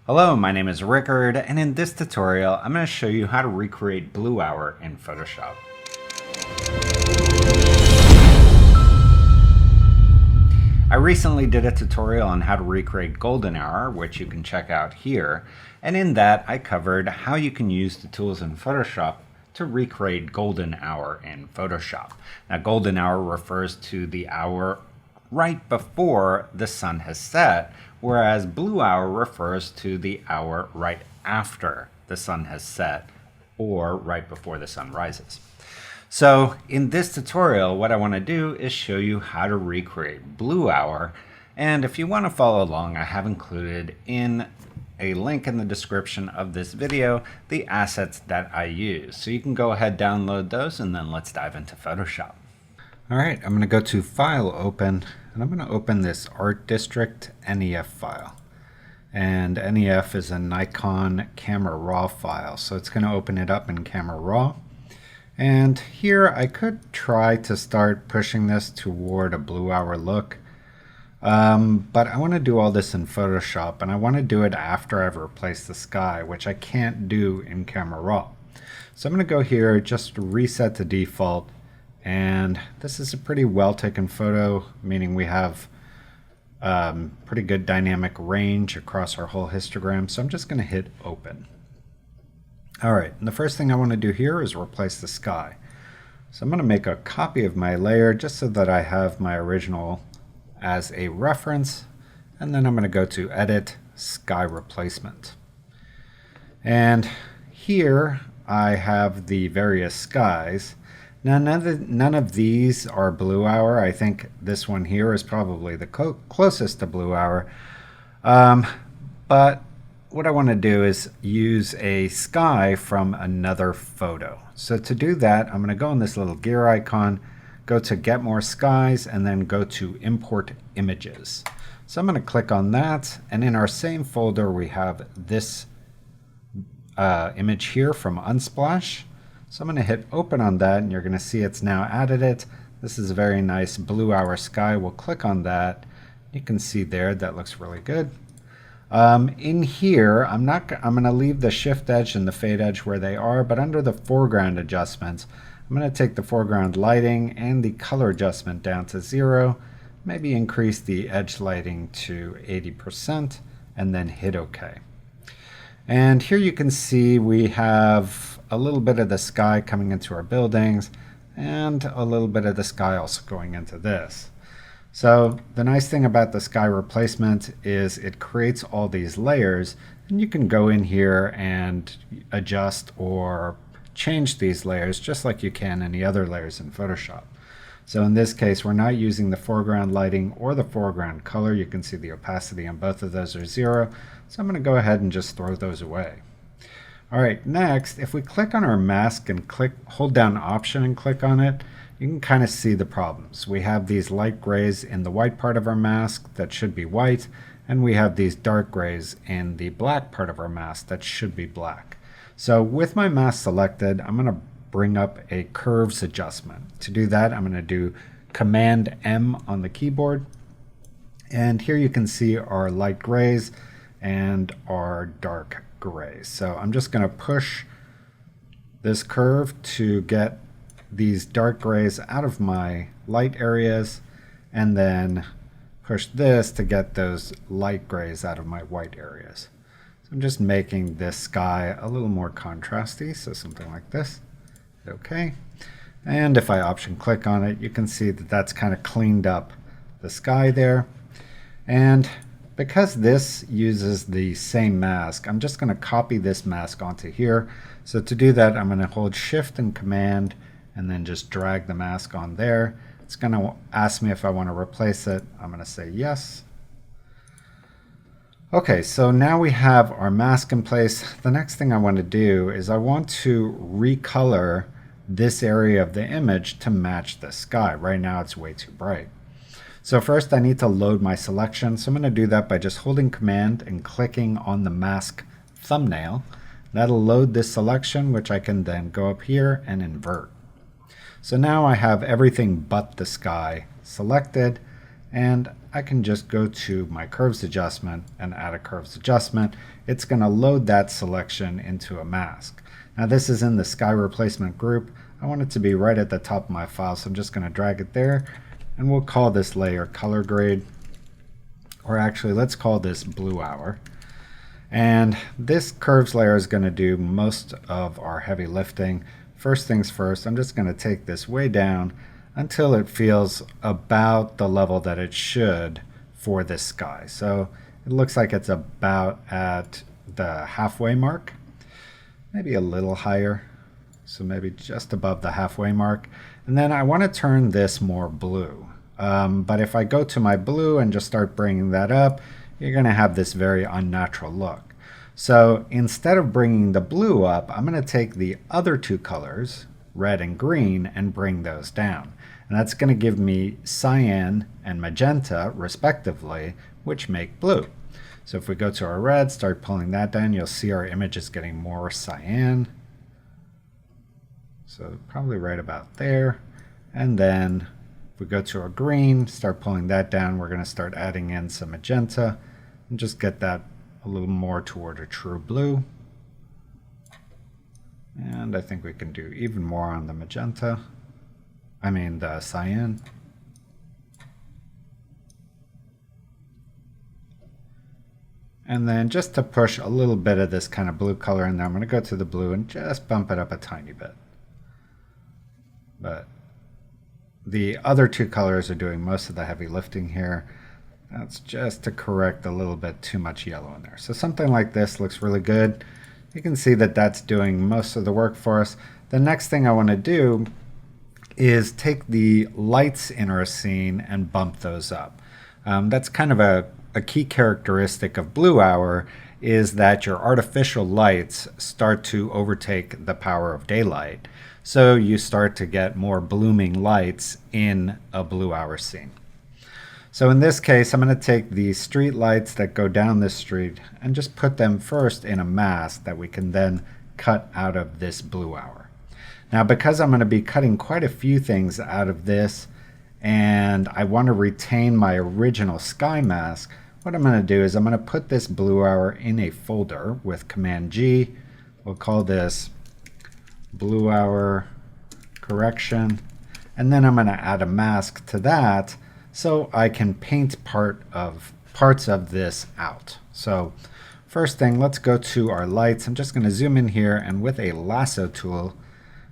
Hello, my name is Rickard, and in this tutorial I'm going to show you how to recreate blue hour in Photoshop. I recently did a tutorial on how to recreate golden hour, which you can check out here, and in that I covered how you can use the tools in Photoshop to recreate golden hour in Photoshop. Now, golden hour refers to the hour right before the sun has set, whereas blue hour refers to the hour right after the sun has set or right before the sun rises. So in this tutorial, what I want to do is show you how to recreate blue hour. And if you want to follow along, I have included in a link in the description of this video the assets that I use. So you can go ahead, download those, and then let's dive into Photoshop. All right, I'm going to go to File, Open, and I'm going to open this Art District NEF file. And NEF is a Nikon Camera Raw file, so it's going to open it up in Camera Raw. And here I could try to start pushing this toward a blue hour look. But I want to do all this in Photoshop, and I want to do it after I've replaced the sky, which I can't do in Camera Raw. So I'm going to go here, just reset to default. And this is a pretty well taken photo, meaning we have pretty good dynamic range across our whole histogram. So I'm just going to hit open. All right, and the first thing I want to do here is replace the sky. So I'm going to make a copy of my layer just so that I have my original as a reference. And then I'm going to go to Edit, Sky Replacement. And here I have the various skies. Now, none of these are blue hour. I think this one here is probably the closest to blue hour. But what I want to do is use a sky from another photo. So to do that, I'm going to go on this little gear icon, go to Get More Skies, and then go to Import Images. So I'm going to click on that, and in our same folder we have this image here from Unsplash. So I'm going to hit open on that, and you're going to see it's now added it. This is a very nice blue hour sky. We'll click on that. You can see there that looks really good. In here, I'm going to leave the shift edge and the fade edge where they are, but under the foreground adjustments, I'm going to take the foreground lighting and the color adjustment down to 0, maybe increase the edge lighting to 80%, and then hit OK. And here you can see we have a little bit of the sky coming into our buildings and a little bit of the sky also going into this. So the nice thing about the sky replacement is it creates all these layers, and you can go in here and adjust or change these layers just like you can any other layers in Photoshop. So in this case, we're not using the foreground lighting or the foreground color. You can see the opacity on both of those are 0. So I'm going to go ahead and just throw those away. All right, next, if we click on our mask and hold down Option and click on it, you can kind of see the problems. We have these light grays in the white part of our mask that should be white, and we have these dark grays in the black part of our mask that should be black. So with my mask selected, I'm going to bring up a curves adjustment. To do that, I'm going to do Command M on the keyboard. And here you can see our light grays and our dark grays. So I'm just going to push this curve to get these dark grays out of my light areas, and then push this to get those light grays out of my white areas. So I'm just making this sky a little more contrasty, so something like this. Okay, and if I option click on it, you can see that that's kind of cleaned up the sky there. And because this uses the same mask, I'm just going to copy this mask onto here. So to do that, I'm going to hold Shift and Command and then just drag the mask on there. It's going to ask me if I want to replace it. I'm going to say yes. Okay, so now we have our mask in place. The next thing I want to do is I want to recolor this area of the image to match the sky. Right now it's way too bright. So first I need to load my selection. So I'm going to do that by just holding Command and clicking on the mask thumbnail. That'll load this selection, which I can then go up here and invert. So now I have everything but the sky selected, and I can just go to my curves adjustment and add a curves adjustment. It's going to load that selection into a mask. Now this is in the sky replacement group. I want it to be right at the top of my file, so I'm just going to drag it there, and we'll call this layer color grade, or actually let's call this blue hour. And this curves layer is going to do most of our heavy lifting. First things first, I'm just going to take this way down until it feels about the level that it should for this sky. So it looks like it's about at the halfway mark, maybe a little higher. So maybe just above the halfway mark. And then I want to turn this more blue. But if I go to my blue and just start bringing that up, you're going to have this very unnatural look. So instead of bringing the blue up, I'm going to take the other two colors, red and green, and bring those down. And that's going to give me cyan and magenta, respectively, which make blue. So if we go to our red, start pulling that down, you'll see our image is getting more cyan. So probably right about there. And then if we go to our green, start pulling that down, we're going to start adding in some magenta and just get that a little more toward a true blue. And I think we can do even more on the magenta. I mean the cyan. And then just to push a little bit of this kind of blue color in there, I'm going to go to the blue and just bump it up a tiny bit. But the other two colors are doing most of the heavy lifting here. That's just to correct a little bit too much yellow in there. So something like this looks really good. You can see that that's doing most of the work for us. The next thing I want to do is take the lights in our scene and bump those up. That's kind of a key characteristic of Blue Hour, is that your artificial lights start to overtake the power of daylight. So you start to get more blooming lights in a Blue Hour scene. So in this case, I'm going to take the street lights that go down this street and just put them first in a mask that we can then cut out of this Blue Hour. Now, because I'm going to be cutting quite a few things out of this, and I want to retain my original sky mask, what I'm going to do is I'm going to put this Blue Hour in a folder with Command G. We'll call this Blue Hour Correction, and then I'm going to add a mask to that so I can paint parts of this out. So first thing, let's go to our lights. I'm just going to zoom in here, and with a lasso tool,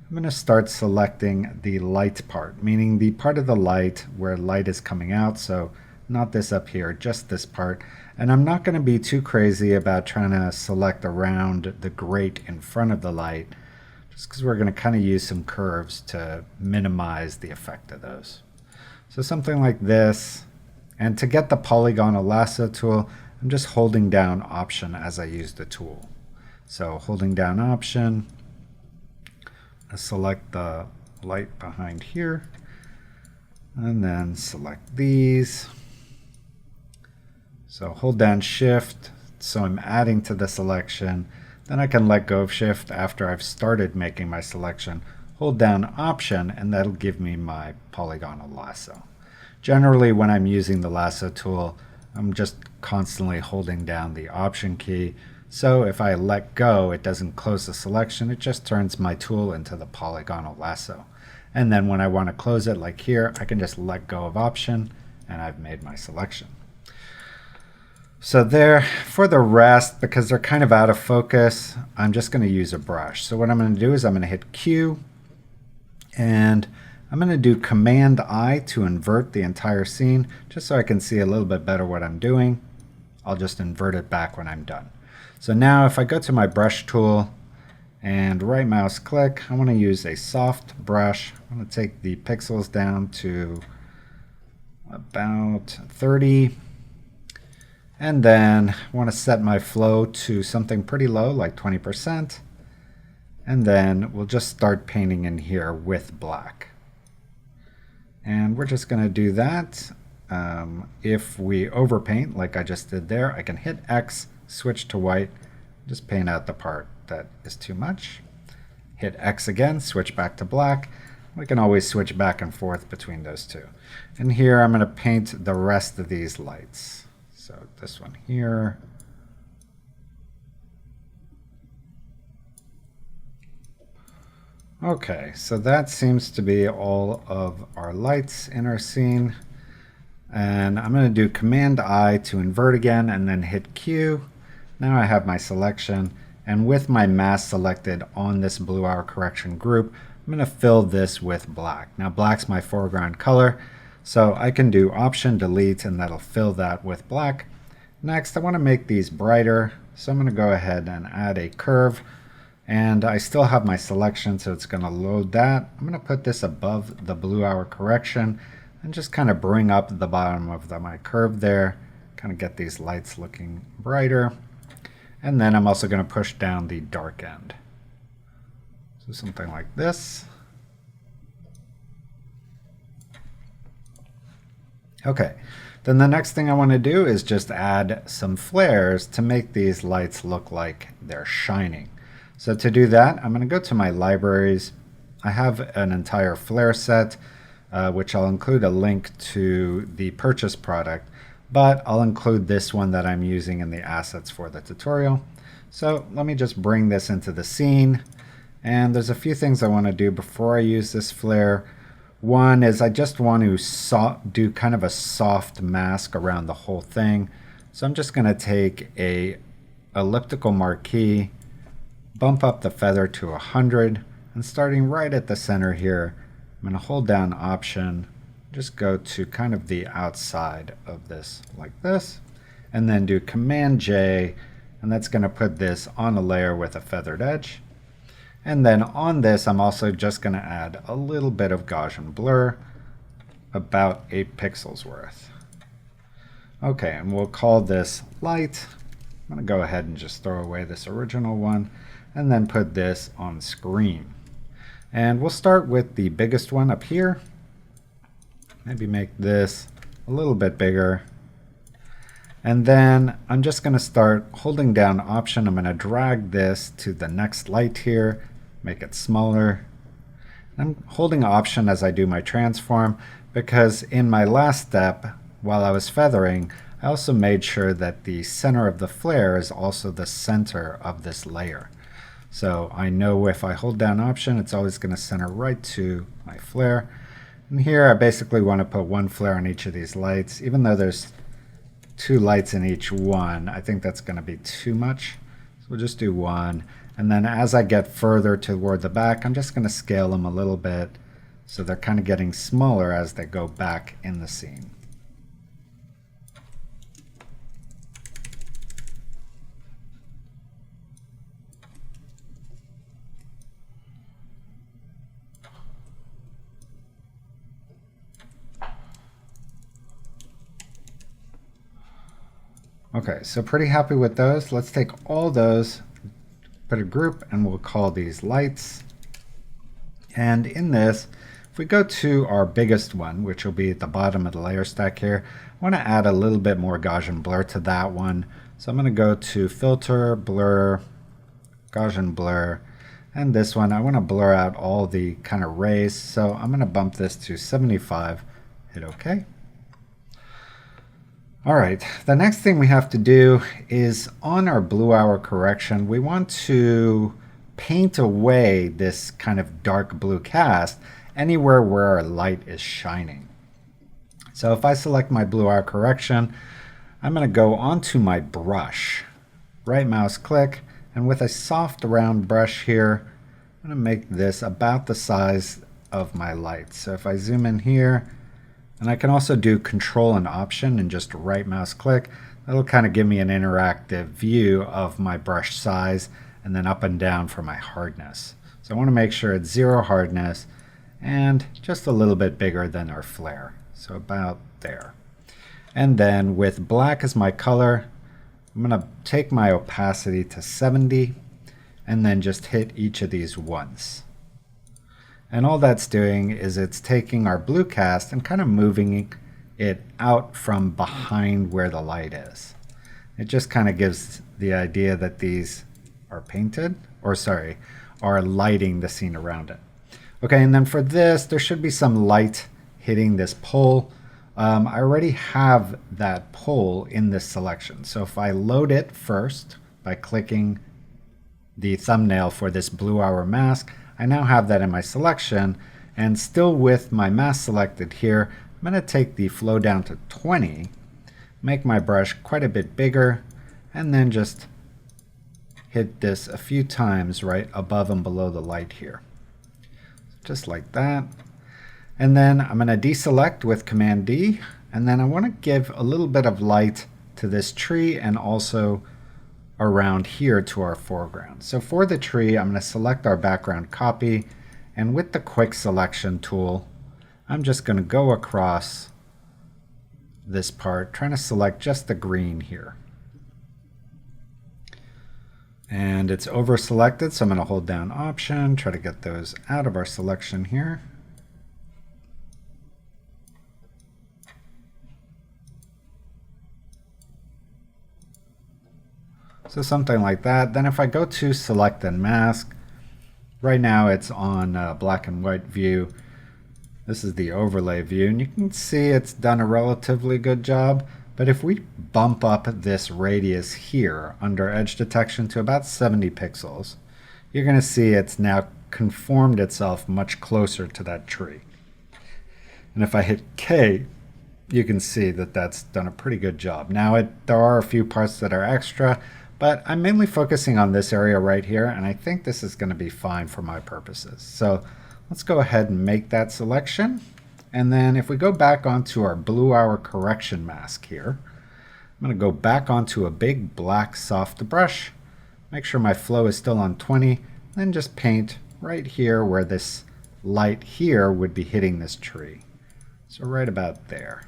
I'm going to start selecting the light part, meaning the part of the light where light is coming out. So not this up here, just this part. And I'm not going to be too crazy about trying to select around the grate in front of the light, just because we're going to kind of use some curves to minimize the effect of those. So something like this. And to get the polygonal lasso tool, I'm just holding down Option as I use the tool. So holding down Option, I select the light behind here, and then select these. So hold down Shift, so I'm adding to the selection. Then I can let go of Shift after I've started making my selection. Hold down Option, and that'll give me my polygonal lasso. Generally, when I'm using the lasso tool, I'm just constantly holding down the Option key. So if I let go, it doesn't close the selection, it just turns my tool into the polygonal lasso. And then when I want to close it, like here, I can just let go of Option, and I've made my selection. So there, for the rest, because they're kind of out of focus, I'm just going to use a brush. So what I'm going to do is I'm going to hit Q, and I'm going to do Command I to invert the entire scene, just so I can see a little bit better what I'm doing. I'll just invert it back when I'm done. So now if I go to my brush tool and right mouse click, I want to use a soft brush. I'm going to take the pixels down to about 30. And then I want to set my flow to something pretty low, like 20%. And then we'll just start painting in here with black. And we're just going to do that. If we overpaint, like I just did there, I can hit X, switch to white, just paint out the part that is too much. Hit X again, switch back to black. We can always switch back and forth between those two. And here I'm going to paint the rest of these lights. So this one here. Okay, so that seems to be all of our lights in our scene. And I'm going to do Command I to invert again and then hit Q. Now I have my selection, and with my mask selected on this blue hour correction group, I'm going to fill this with black. Now black's my foreground color, so I can do Option Delete and that'll fill that with black. Next I want to make these brighter, so I'm going to go ahead and add a curve, and I still have my selection, so it's going to load that. I'm going to put this above the blue hour correction and just kind of bring up the bottom of my curve there, kind of get these lights looking brighter. And then I'm also going to push down the dark end. So something like this. Okay, then the next thing I want to do is just add some flares to make these lights look like they're shining. So to do that, I'm going to go to my libraries. I have an entire flare set, which I'll include a link to the purchase product, but I'll include this one that I'm using in the assets for the tutorial. So let me just bring this into the scene, and there's a few things I want to do before I use this flare. One is I just want to do kind of a soft mask around the whole thing. So I'm just going to take a elliptical marquee, bump up the feather to 100, and starting right at the center here, I'm going to hold down Option, just go to kind of the outside of this like this, and then do Command J, and that's going to put this on a layer with a feathered edge. And then on this I'm also just going to add a little bit of Gaussian blur, about 8 pixels worth. Okay, and we'll call this light. I'm going to go ahead and just throw away this original one and then put this on screen. And we'll start with the biggest one up here. Maybe make this a little bit bigger. And then I'm just going to start holding down Option. I'm going to drag this to the next light here, make it smaller. I'm holding Option as I do my transform because in my last step, while I was feathering, I also made sure that the center of the flare is also the center of this layer. So I know if I hold down Option, it's always going to center right to my flare. And here I basically want to put one flare on each of these lights. Even though there's 2 lights in each one, I think that's going to be too much. So we'll just do one. And then as I get further toward the back, I'm just going to scale them a little bit so they're kind of getting smaller as they go back in the scene. Okay, so pretty happy with those. Let's take all those, put a group, and we'll call these lights. And in this, if we go to our biggest one, which will be at the bottom of the layer stack here, I want to add a little bit more Gaussian blur to that one. So I'm going to go to Filter, Blur, Gaussian Blur, and this one, I want to blur out all the kind of rays. So I'm going to bump this to 75, hit OK. All right, the next thing we have to do is on our blue hour correction, we want to paint away this kind of dark blue cast anywhere where our light is shining. So if I select my blue hour correction, I'm going to go onto my brush, right mouse click, and with a soft round brush here, I'm going to make this about the size of my light. So if I zoom in here, and I can also do Control and Option and just right mouse click. That'll kind of give me an interactive view of my brush size, and then up and down for my hardness. So I want to make sure it's 0 hardness and just a little bit bigger than our flare. So about there. And then with black as my color, I'm going to take my opacity to 70 and then just hit each of these once. And all that's doing is it's taking our blue cast and kind of moving it out from behind where the light is. It just kind of gives the idea that these are painted, or sorry, are lighting the scene around it. Okay, and then for this, there should be some light hitting this pole. I already have that pole in this selection. So if I load it first by clicking the thumbnail for this blue hour mask, I now have that in my selection. And still with my mask selected here, I'm going to take the flow down to 20, make my brush quite a bit bigger, and then just hit this a few times right above and below the light here. Just like that. And then I'm going to deselect with Command D, and then I want to give a little bit of light to this tree and also around here to our foreground. So for the tree, I'm going to select our background copy, and with the quick selection tool, I'm just going to go across this part, trying to select just the green here. And it's over selected, so I'm going to hold down Option, try to get those out of our selection here. So something like that. Then if I go to Select and Mask, right now it's on black and white view. This is the overlay view, and you can see it's done a relatively good job. But if we bump up this radius here under edge detection to about 70 pixels, you're going to see it's now conformed itself much closer to that tree. And if I hit K, you can see that that's done a pretty good job. Now there are a few parts that are extra, but I'm mainly focusing on this area right here, and I think this is going to be fine for my purposes. So let's go ahead and make that selection. And then if we go back onto our blue hour correction mask here, I'm going to go back onto a big black soft brush, make sure my flow is still on 20, then just paint right here where this light here would be hitting this tree. So right about there.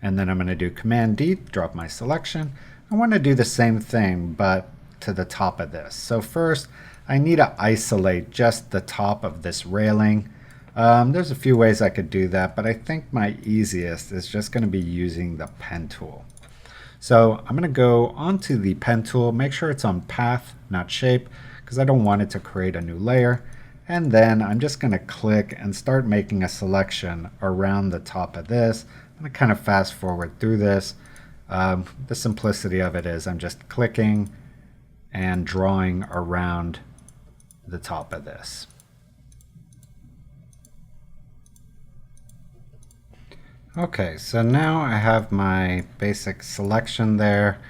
And then I'm going to do Command D, drop my selection. I want to do the same thing, but to the top of this. So first, I need to isolate just the top of this railing. There's a few ways I could do that, but I think my easiest is just going to be using the pen tool. So I'm going to go onto the pen tool, make sure it's on path, not shape, because I don't want it to create a new layer. And then I'm just going to click and start making a selection around the top of this. I'm going to kind of fast forward through this. The simplicity of it is I'm just clicking and drawing around the top of this. Okay, so now I have my basic selection there.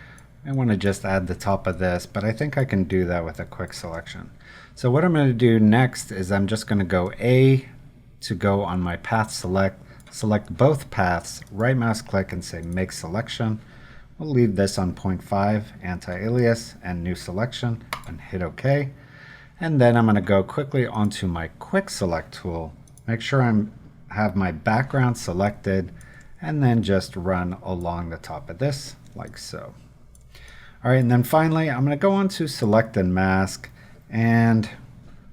I want to just add the top of this, but I think I can do that with a quick selection. So what I'm going to do next is I'm just going to go A to go on my path select both paths, right mouse click and say make selection. We'll leave this on 0.5, anti-alias and new selection, and hit OK. And then I'm going to go quickly onto my quick select tool, make sure I have my background selected, and then just run along the top of this like so. All right, and then finally I'm going to go on to select and mask, and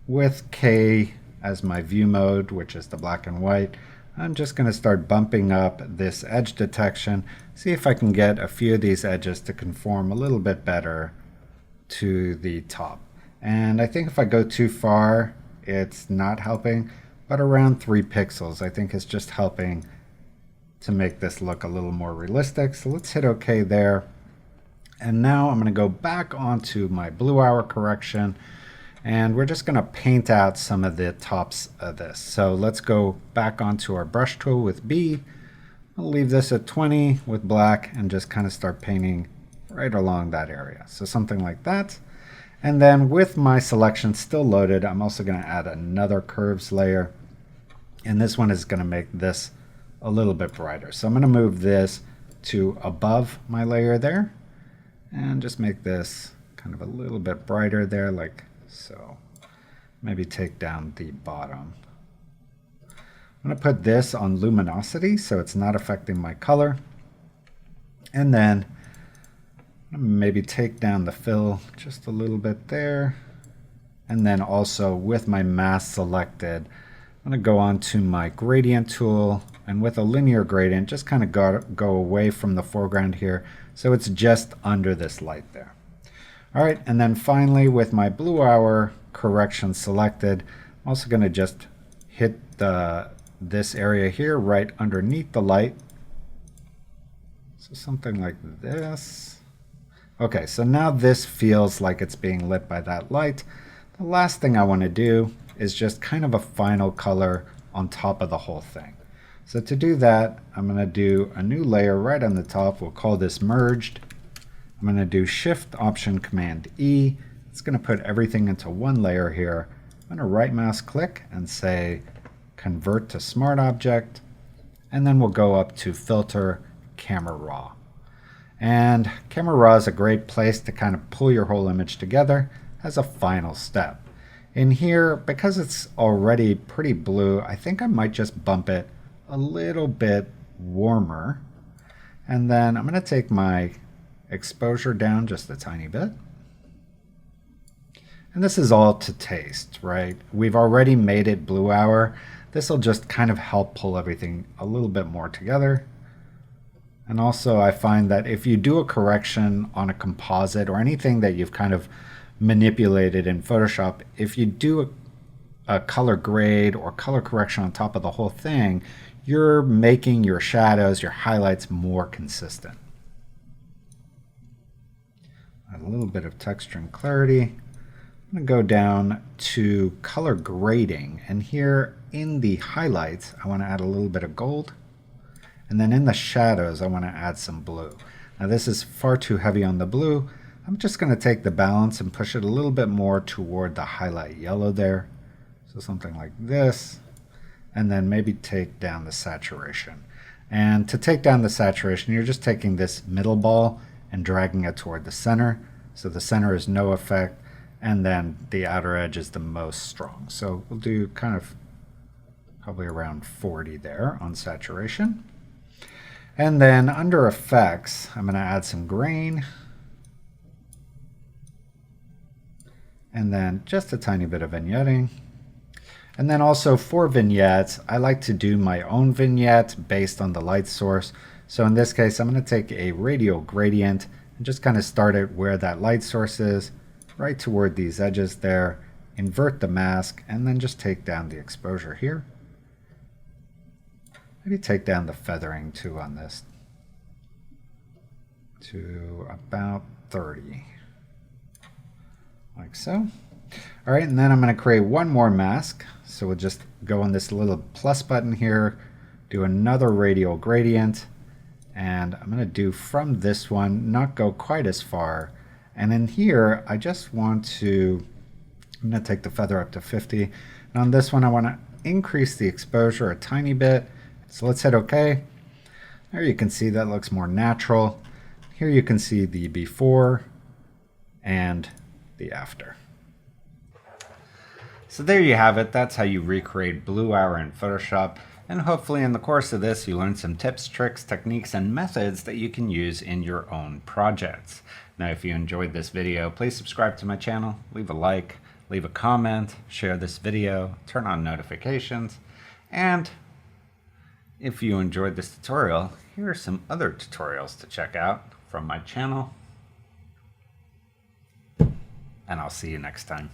with K as my view mode, which is the black and white, I'm just going to start bumping up this edge detection, see if I can get a few of these edges to conform a little bit better to the top. And I think if I go too far, it's not helping, but around 3 pixels I think is just helping to make this look a little more realistic. So let's hit OK there. And now I'm going to go back onto my blue hour correction, and we're just going to paint out some of the tops of this. So let's go back onto our brush tool with B. I'll leave this at 20 with black and just kind of start painting right along that area. So something like that. And then with my selection still loaded, I'm also going to add another curves layer. And this one is going to make this a little bit brighter. So I'm going to move this to above my layer there and just make this kind of a little bit brighter there like so. Maybe take down the bottom. I'm going to put this on luminosity so it's not affecting my color. And then maybe take down the fill just a little bit there. And then also with my mask selected, I'm going to go on to my gradient tool, and with a linear gradient just kind of go away from the foreground here so it's just under this light there. All right, and then finally with my blue hour correction selected, I'm also going to just hit this area here right underneath the light. So something like this. Okay, so now this feels like it's being lit by that light. The last thing I want to do is just kind of a final color on top of the whole thing. So to do that, I'm going to do a new layer right on the top. We'll call this merged. I'm going to do Shift Option Command E. It's going to put everything into one layer here. I'm going to right mouse click and say Convert to Smart Object. And then we'll go up to Filter, Camera Raw. And Camera Raw is a great place to kind of pull your whole image together as a final step. In here, because it's already pretty blue, I think I might just bump it a little bit warmer. And then I'm going to take my exposure down just a tiny bit. And this is all to taste, right? We've already made it blue hour. This will just kind of help pull everything a little bit more together. And also I find that if you do a correction on a composite or anything that you've kind of manipulated in Photoshop, if you do a color grade or color correction on top of the whole thing, you're making your shadows, your highlights more consistent. Add a little bit of texture and clarity. I'm going to go down to color grading, and here in the highlights I want to add a little bit of gold, and then in the shadows I want to add some blue. Now this is far too heavy on the blue. I'm just going to take the balance and push it a little bit more toward the highlight yellow there. So something like this. And then maybe take down the saturation. And to take down the saturation, you're just taking this middle ball and dragging it toward the center. So the center is no effect, and then the outer edge is the most strong. So we'll do kind of probably around 40 there on saturation. And then under effects, I'm going to add some grain. And then just a tiny bit of vignetting. And then also for vignettes, I like to do my own vignette based on the light source. So in this case, I'm going to take a radial gradient and just kind of start it where that light source is, right toward these edges there, invert the mask, and then just take down the exposure here. Maybe take down the feathering too on this to about 30, like so. All right, and then I'm going to create one more mask. So we'll just go on this little plus button here, do another radial gradient, and I'm going to do from this one, not go quite as far. And in here, I just want to, I'm going to take the feather up to 50. And on this one, I want to increase the exposure a tiny bit. So let's hit OK. There you can see that looks more natural. Here you can see the before and the after. So there you have it. That's how you recreate blue hour in Photoshop. And hopefully in the course of this, you learned some tips, tricks, techniques, and methods that you can use in your own projects. Now, if you enjoyed this video, please subscribe to my channel, leave a like, leave a comment, share this video, turn on notifications. And if you enjoyed this tutorial, here are some other tutorials to check out from my channel. And I'll see you next time.